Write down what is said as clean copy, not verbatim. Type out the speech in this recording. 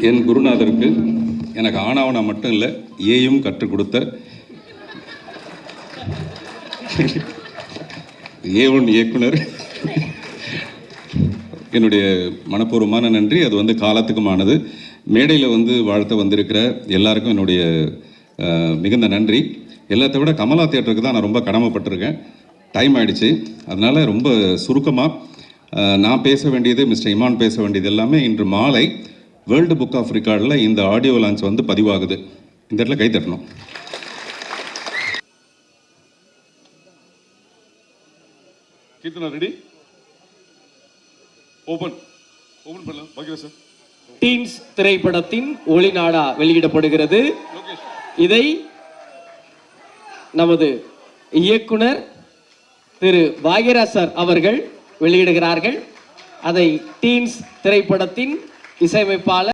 என் குருநாதருக்கு எனக்கு ஆனாவனா மட்டும் இல்லை ஏயும் கற்றுக் கொடுத்த ஏ1 இயக்குனர் என்னுடைய மனப்பூர்வமான நன்றி. அது வந்து காலத்துக்குமானது. மேடையில் வந்து வாழ்த்த வந்திருக்கிற எல்லாருக்கும் என்னுடைய மிகுந்த நன்றி. எல்லாத்தை விட கமலா தியேட்டருக்கு தான் நான் ரொம்ப கடமைப்பட்டிருக்கேன். டைம் ஆகிடுச்சு, அதனால் ரொம்ப சுருக்கமாக நான் பேச வேண்டியது, மிஸ்டர் இமான் பேச வேண்டியது எல்லாமே இன்று மாலை வேர்ல்டு புக் ஆஃப் ரெக்கார்டில் இந்த ஆடியோ லான்ச் வந்து பதிவாகுது. இந்த இடத்துல கை தட்டணும். கீர்த்தனா ரெடி? ஓபன் பண்ணலாம். பாக்கியா சார். டீன்ஸ் திரைப்படத்தின் ஒளிநாடா வெளியிடப்படுகிறது. இதை நமது இயக்குனர் திரு பாக்யராஜ் சார் அவர்கள் வெளியிடுகிறார்கள். அதை டீன்ஸ் திரைப்படத்தின் இசையமைப்பாளர்